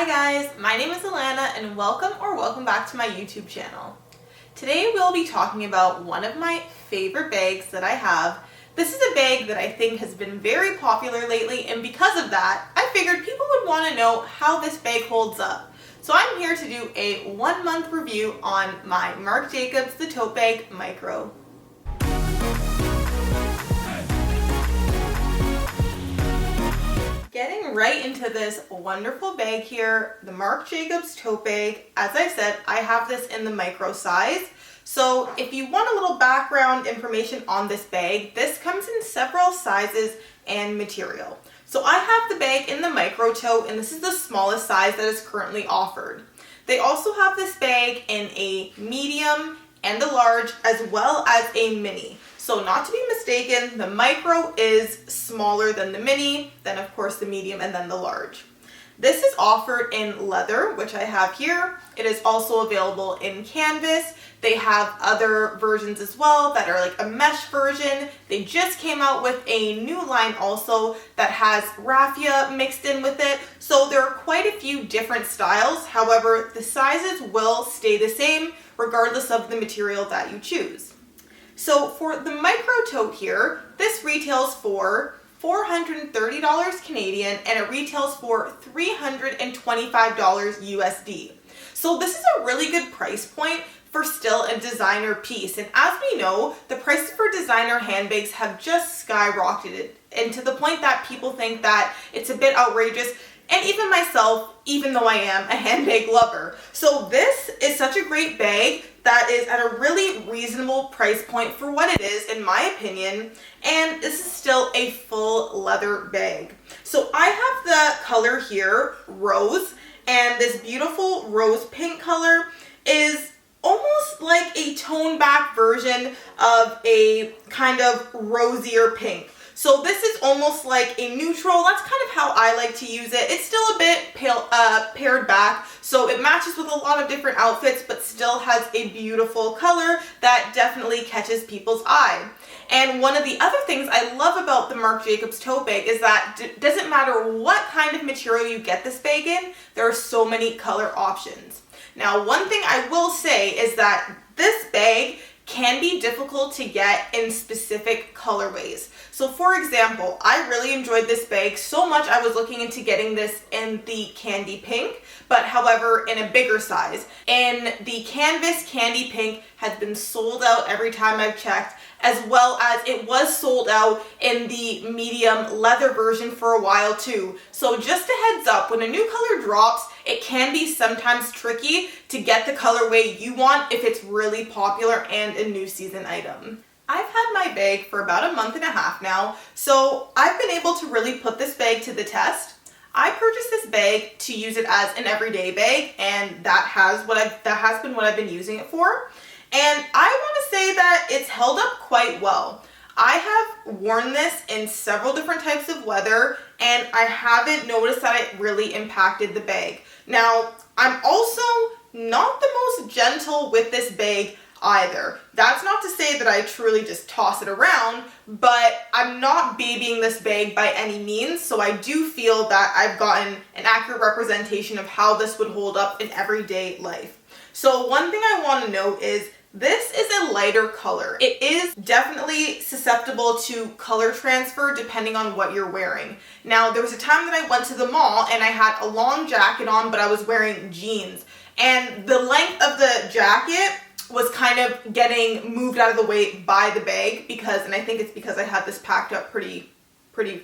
Hi guys, my name is Alana and welcome back to my YouTube channel. Today we'll be talking about one of my favorite bags that I have. This is a bag that I think has been very popular lately, and because of that, I figured people would want to know how this bag holds up. So I'm here to do a 1-month review on my Marc Jacobs Tote Bag Micro. Getting right into this wonderful bag here, the Marc Jacobs Tote Bag. As I said, I have this in the micro size. So if you want a little background information on this bag, this comes in several sizes and material. So I have the bag in the micro tote, and this is the smallest size that is currently offered. They also have this bag in a medium and a large, as well as a mini. So not to be mistaken, the micro is smaller than the mini, then of course the medium, and then the large. This is offered in leather, which I have here. It is also available in canvas. They have other versions as well that are like a mesh version. They just came out with a new line also that has raffia mixed in with it. So there are quite a few different styles. However, the sizes will stay the same regardless of the material that you choose. So for the micro tote here, this retails for $430 Canadian and it retails for $325 USD. So this is a really good price point for still a designer piece. And as we know, the prices for designer handbags have just skyrocketed, and to the point that people think that it's a bit outrageous. And even myself, even though I am a handbag lover. So this is such a great bag that is at a really reasonable price point for what it is, in my opinion. And this is still a full leather bag. So I have the color here, rose, and this beautiful rose pink color is almost like a toned back version of a kind of rosier pink. So this is almost like a neutral. That's kind of how I like to use it. It's still a bit pale, pared back, so it matches with a lot of different outfits, but still has a beautiful color that definitely catches people's eye. And one of the other things I love about the Marc Jacobs Tote Bag is that it doesn't matter what kind of material you get this bag in, there are so many color options. Now, one thing I will say is that this bag can be difficult to get in specific colorways. So for example, I really enjoyed this bag so much I was looking into getting this in the candy pink, but however in a bigger size. And the canvas candy pink has been sold out every time I've checked, as well as it was sold out in the medium leather version for a while too. So just a heads up, when a new color drops, it can be sometimes tricky to get the colorway you want if it's really popular and a new season item. I've had my bag for about a month and a half now, so I've been able to really put this bag to the test. I purchased this bag to use it as an everyday bag, and that has been what I've been using it for. And I want to say that it's held up quite well. I have worn this in several different types of weather, and I haven't noticed that it really impacted the bag. Now, I'm also not the most gentle with this bag either. That's not to say that I truly just toss it around, but I'm not babying this bag by any means, so I do feel that I've gotten an accurate representation of how this would hold up in everyday life. So one thing I want to note is this is a lighter color. It is definitely susceptible to color transfer depending on what you're wearing. Now, there was a time that I went to the mall and I had a long jacket on, but I was wearing jeans. And the length of the jacket was kind of getting moved out of the way by the bag and I think it's because I had this packed up pretty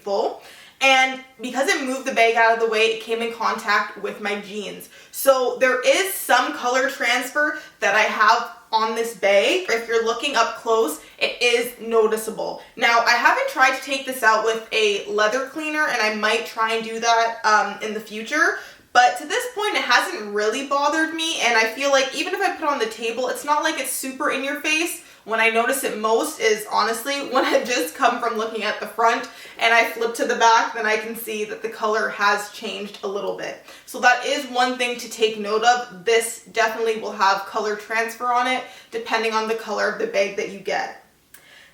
full. And because it moved the bag out of the way, it came in contact with my jeans. So there is some color transfer that I have on this bag. If you're looking up close, it is noticeable. Now, I haven't tried to take this out with a leather cleaner, and I might try and do that in the future. But to this point, it hasn't really bothered me, and I feel like even if I put it on the table, it's not like it's super in your face. When I notice it most is honestly when I've just come from looking at the front and I flip to the back, then I can see that the color has changed a little bit. So that is one thing to take note of. This definitely will have color transfer on it depending on the color of the bag that you get.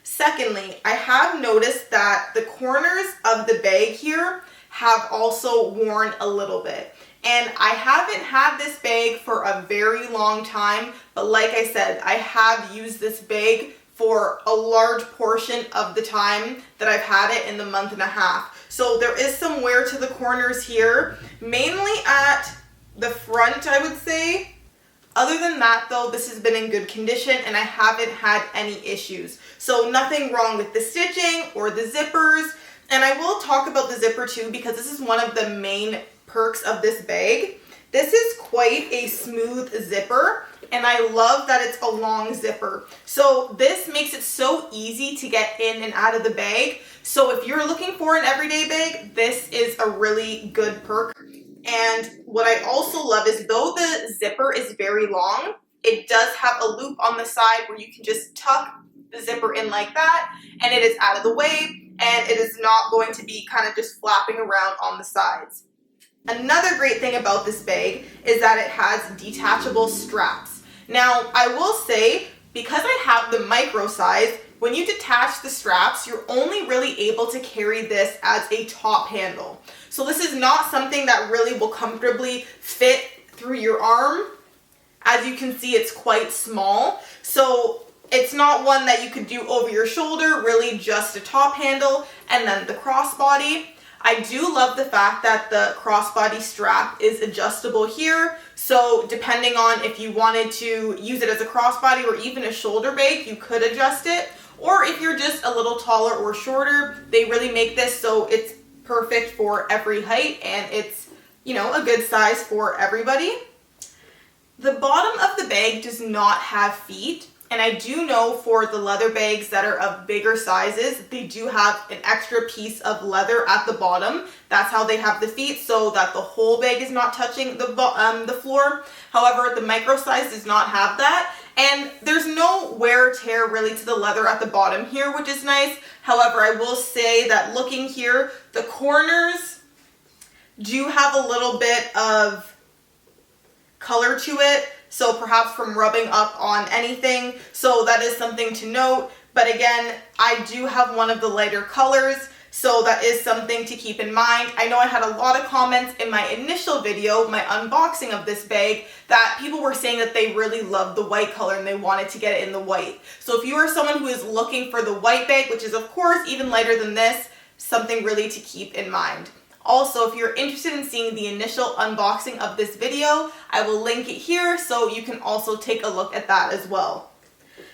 Secondly, I have noticed that the corners of the bag here have also worn a little bit. And I haven't had this bag for a very long time, but like I said, I have used this bag for a large portion of the time that I've had it in the month and a half. So there is some wear to the corners here, mainly at the front, I would say. Other than that though, this has been in good condition and I haven't had any issues. So nothing wrong with the stitching or the zippers. And I will talk about the zipper too, because this is one of the main perks of this bag. This is quite a smooth zipper and I love that it's a long zipper. So this makes it so easy to get in and out of the bag. So if you're looking for an everyday bag, this is a really good perk. And what I also love is, though the zipper is very long, it does have a loop on the side where you can just tuck the zipper in like that and it is out of the way and it is not going to be kind of just flapping around on the sides. Another great thing about this bag is that it has detachable straps. Now, I will say, because I have the micro size, when you detach the straps, you're only really able to carry this as a top handle. So this is not something that really will comfortably fit through your arm. As you can see, it's quite small. So it's not one that you could do over your shoulder, really just a top handle and then the crossbody. I do love the fact that the crossbody strap is adjustable here. So depending on if you wanted to use it as a crossbody or even a shoulder bag, you could adjust it. Or if you're just a little taller or shorter, they really make this so it's perfect for every height and it's, you know, a good size for everybody. The bottom of the bag does not have feet. And I do know for the leather bags that are of bigger sizes, they do have an extra piece of leather at the bottom. That's how they have the feet, so that the whole bag is not touching the floor. However, the micro size does not have that. And there's no wear or tear really to the leather at the bottom here, which is nice. However, I will say that looking here, the corners do have a little bit of color to it. So perhaps from rubbing up on anything. So that is something to note. But again, I do have one of the lighter colors. So that is something to keep in mind. I know I had a lot of comments in my initial video, my unboxing of this bag, that people were saying that they really loved the white color and they wanted to get it in the white. So if you are someone who is looking for the white bag, which is of course even lighter than this, something really to keep in mind. Also, if you're interested in seeing the initial unboxing of this video, I will link it here so you can also take a look at that as well.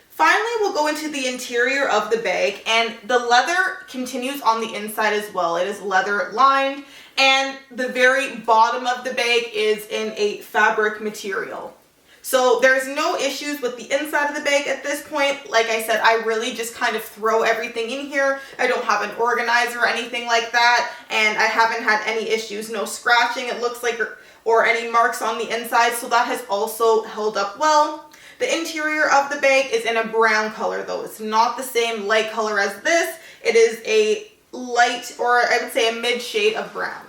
Finally, we'll go into the interior of the bag, and the leather continues on the inside as well. It is leather lined, and the very bottom of the bag is in a fabric material. So there's no issues with the inside of the bag at this point. Like I said, I really just kind of throw everything in here. I don't have an organizer or anything like that, and I haven't had any issues, no scratching it looks like, or any marks on the inside, so that has also held up well. The interior of the bag is in a brown color though. It's not the same light color as this. It is a light, or I would say a mid shade of brown.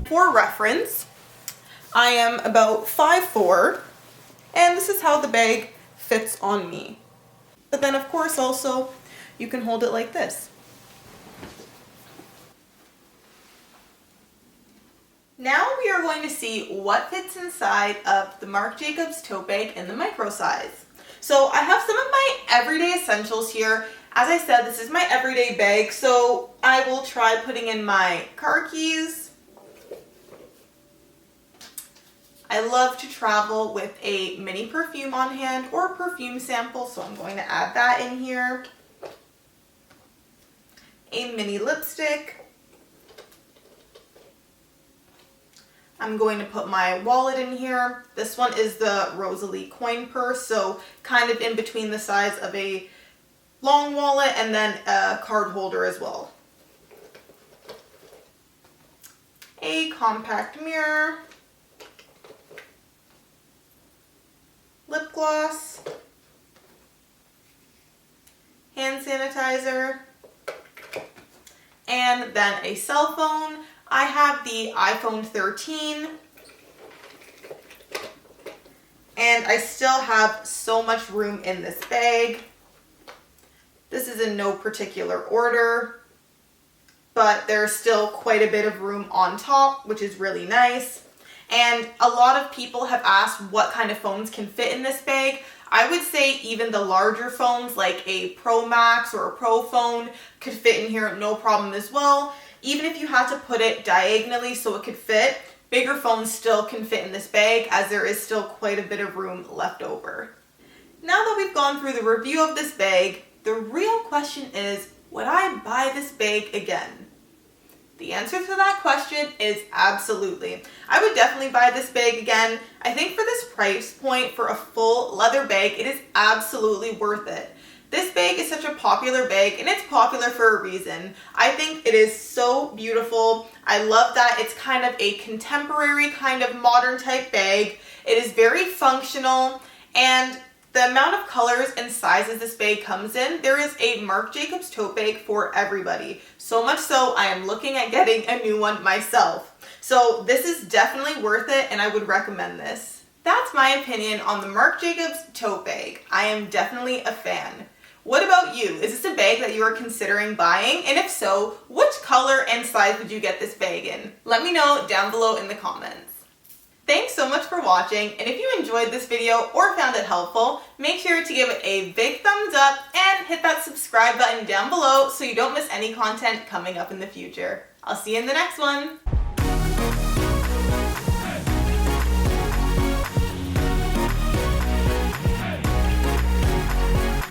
For reference, I am about 5'4", and this is how the bag fits on me. But then of course also, you can hold it like this. Now we are going to see what fits inside of the Marc Jacobs Tote Bag in the micro size. So I have some of my everyday essentials here. As I said, this is my everyday bag, so I will try putting in my car keys. I love to travel with a mini perfume on hand or perfume sample, so I'm going to add that in here. A mini lipstick. I'm going to put my wallet in here. This one is the Rosalie coin purse, so kind of in between the size of a long wallet and then a card holder as well. A compact mirror. Lip gloss, hand sanitizer, and then a cell phone. I have the iPhone 13, and I still have so much room in this bag. This is in no particular order. but there's still quite a bit of room on top, which is really nice. And a lot of people have asked what kind of phones can fit in this bag. I would say even the larger phones like a Pro Max or a Pro phone could fit in here no problem as well. Even if you had to put it diagonally so it could fit, bigger phones still can fit in this bag as there is still quite a bit of room left over. Now that we've gone through the review of this bag, the real question is, would I buy this bag again? The answer to that question is absolutely. I would definitely buy this bag again. I think for this price point for a full leather bag, it is absolutely worth it. This bag is such a popular bag, and it's popular for a reason. I think it is so beautiful. I love that it's kind of a contemporary kind of modern type bag. It is very functional, and the amount of colors and sizes this bag comes in, there is a Marc Jacobs tote bag for everybody. So much so, I am looking at getting a new one myself. So this is definitely worth it, and I would recommend this. That's my opinion on the Marc Jacobs tote bag. I am definitely a fan. What about you? Is this a bag that you are considering buying? And if so, which color and size would you get this bag in? Let me know down below in the comments. Thanks so much for watching, and if you enjoyed this video or found it helpful, make sure to give it a big thumbs up and hit that subscribe button down below so you don't miss any content coming up in the future. I'll see you in the next one.